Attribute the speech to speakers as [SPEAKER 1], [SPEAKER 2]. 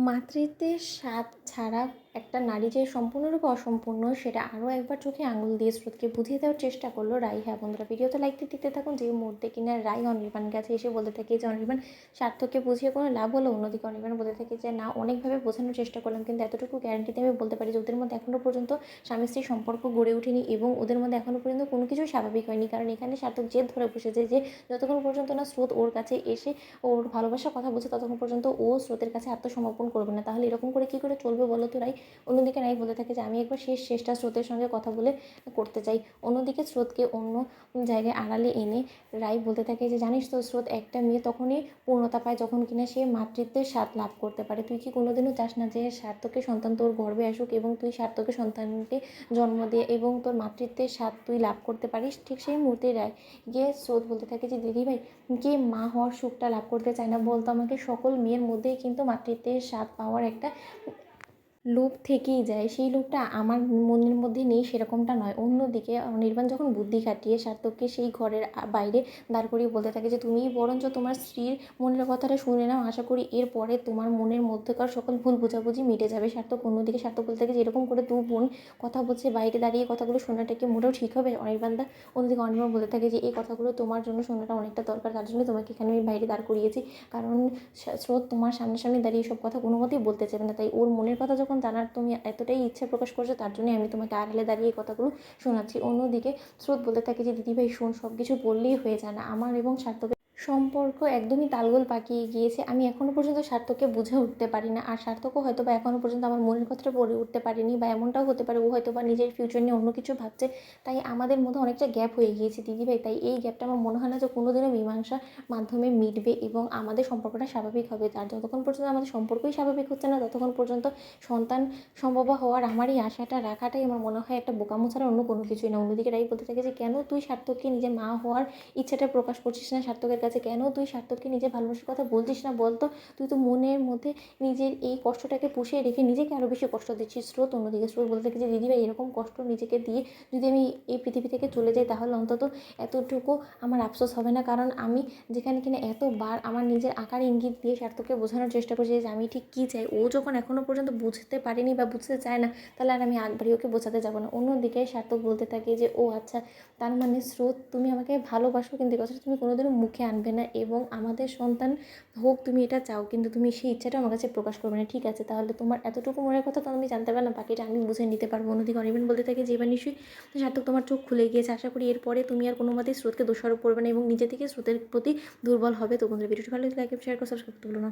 [SPEAKER 1] মাতৃত্বের স্বাদ ছাড়া একটা নারী যে সম্পূর্ণরূপে অসম্পূর্ণ সেটা আরও একবার চোখে আঙুল দিয়ে স্রোতকে বুঝিয়ে দেওয়ার চেষ্টা করলো রাই। হ্যাঁ বন্ধুরা, ভিডিওতে লাইক দিতে থাকুন। যে মুহূর্তে কিনা রাই অনির্বাণের কাছে এসে বলতে থাকে যে অনির্বাণ, স্বার্থকে বুঝিয়ে কোনো লাভ হলো। অন্যদিকে অনির্বাণ বলতে থাকে যে না, অনেকভাবে বোঝানোর চেষ্টা করলাম, কিন্তু এতটুকু গ্যারান্টিতে আমি বলতে পারি যে ওদের মধ্যে এখনও পর্যন্ত স্বামী স্ত্রীর সম্পর্ক গড়ে ওঠেনি এবং ওদের মধ্যে এখনও পর্যন্ত কোনো কিছুই স্বাভাবিক হয়নি। কারণ এখানে সার্থক জেদ ধরে বসেছে যে যতক্ষণ পর্যন্ত না স্রোত ওর কাছে এসে ওর ভালোবাসার কথা বলছে ততক্ষণ পর্যন্ত ও স্রোতের কাছে আত্মসমর্পণ করবে না। তাহলে এরকম করে কী করে চলবে বলো তো রাই। অন্যদিকে রাই বলতে থাকে যে আমি একবার শেষ চেষ্টা স্রোতের সঙ্গে কথা বলে করতে চাই। অন্যদিকে স্রোতকে অন্য জায়গায় আড়ালে এনে রাই বলতে থাকে যে জানিস তো স্রোত, একটা মেয়ে তখনই পূর্ণতা পায় যখন কিনা সে মাতৃত্বের স্বাদ লাভ করতে পারে। তুই কি কোনোদিনও চাস না যে সার্থকের সন্তান তোর গর্ভে আসুক এবং তুই সার্থকের সন্তানকে জন্ম দিয়ে এবং তোর মাতৃত্বের স্বাদ তুই লাভ করতে পারিস? ঠিক সেই মুহূর্তেই রায় গিয়ে স্রোত বলতে থাকে যে দিদিভাই, কে মা হওয়ার সুখটা লাভ করতে চায় না বলতো আমাকে? সকল মেয়ের মধ্যেই কিন্তু মাতৃত্বের স্বাদ পাওয়ার একটা লোভ থেকেই যায়। সেই লোভটা আমার মনের মধ্যে নেই সেরকমটা নয়। অন্যদিকে অনির্বাণ যখন বুদ্ধি খাটিয়ে সার্থককে সেই ঘরের বাইরে দাঁড় করিয়ে বলতে থাকে যে তুমিই বরঞ্চ তোমার স্ত্রীর মনের কথাটা শুনে নাও, আশা করি এরপরে তোমার মনের মধ্যেকার সকল ভুল বোঝাবুঝি মিটে যাবে। সার্থক অন্যদিকে সার্থক বলতে থাকে যে এরকম করে দু বোন কথা বলছে, বাইরে দাঁড়িয়ে কথাগুলো শোনাটা কি মোটেও ঠিক হবে অনির্বাণদা? অন্যদিকে অনির্বাণ বলতে থাকে যে এই কথাগুলো তোমার জন্য শোনাটা অনেকটা দরকার, তার জন্য তোমাকে এখানে আমি বাইরে দাঁড় করিয়েছি। কারণ স্রোত তোমার সামনাসামনি দাঁড়িয়ে সব কথা কোনো মতেই বলতে চাইবে না, তাই ওর মনের কথা যখন জানার তুমি এতটাই ইচ্ছা প্রকাশ করছো তার জন্যই আমি তোমাকে আড়ালে দাঁড়িয়ে এই কথাগুলো শোনাচ্ছি। অন্যদিকে স্রোত বলতে থাকে যে দিদিভাই শোন, সব কিছু বললেই হয়ে যায় না। আমার এবং সার্থকের সম্পর্ক একদমই তালগোল পাকিয়ে গিয়েছে। আমি এখনও পর্যন্ত সার্থককে বুঝে উঠতে পারি না, আর সার্থকও হয়তো বা এখনও পর্যন্ত আমার মনের কথাটা বলে উঠতে পারেনি, বা এমনটাও হতে পারে ও হয়তো বা নিজের ফিউচার নিয়ে অন্য কিছু ভাবছে। তাই আমাদের মধ্যে অনেকটা গ্যাপ হয়ে গিয়েছে দিদিভাই। তাই এই গ্যাপটা আমার মনে হয় না যে কোনোদিনও মীমাংসা মাধ্যমে মিটবে এবং আমাদের সম্পর্কটা স্বাভাবিক হবে। আর যতক্ষণ পর্যন্ত আমাদের সম্পর্কই স্বাভাবিক হচ্ছে না ততক্ষণ পর্যন্ত সন্তান সম্ভবা হওয়ার আমার এই আশাটা রাখাটাই আমার মনে হয় একটা বোকামো ছাড়া অন্য কোনো কিছুই না। অন্যদিকে রাই বলতে থাকে যে কেন তুই সার্থককে নিজের মা হওয়ার ইচ্ছাটা প্রকাশ করছিস না সার্থকের কাছে? কেন তুই সার্থককে নিজের ভালোবাসার কথা বলছিস না বলতো? তুই তো মনের মধ্যে নিজের এই কষ্টটাকে পুষিয়ে রেখে নিজেকে আরও বেশি কষ্ট দিচ্ছিস। স্রোত অন্যদিকে স্রোত বলতে থাকে যে দিদিভাই, এরকম কষ্ট নিজেকে দিয়ে যদি আমি এই পৃথিবী থেকে চলে যাই তাহলে অন্তত এতটুকু আমার আফসোস হবে না। কারণ আমি যেখানে কিনা এতবার আমার নিজের আকার ইঙ্গিত দিয়ে সার্থককে বোঝানোর চেষ্টা করছি যে আমি ঠিক কী চাই, ও যখন এখনও পর্যন্ত বুঝতে পারেনি বা বুঝতে চায় না, তাহলে আর আমি আগবাড়ি ওকে বোঝাতে যাবো না। অন্যদিকে সার্থক বলতে থাকে যে ও আচ্ছা, তার মানে স্রোত তুমি আমাকে ভালোবাসো, কিন্তু কথাটা তুমি কোনোদিনও মুখে আনবে না এবং আমাদের সন্তান হোক তুমি এটা চাও, কিন্তু তুমি সেই ইচ্ছাটা আমার কাছে প্রকাশ করবে না। ঠিক আছে, তাহলে তোমার এতটুকু মনের কথা তো আমি জানতে পারলাম, বাকিটা আমি বুঝে নিতে পারবো। অন্যদিকে অনির্বাণ বলতে থাকে যে এবার নিশ্চয়ই সার্থক তোমার চোখ খুলে গিয়েছে। আশা করি এরপরে তুমি আর কোনো মতেই স্রোতকে দোষারোপ করবে না এবং নিজে থেকে স্রোতের প্রতি দুর্বল হবে। তো বন্ধুরা, ভিডিওটি ভালো লাগলে লাইক শেয়ার করে সাবস্ক্রাইব করতে ভুলো না।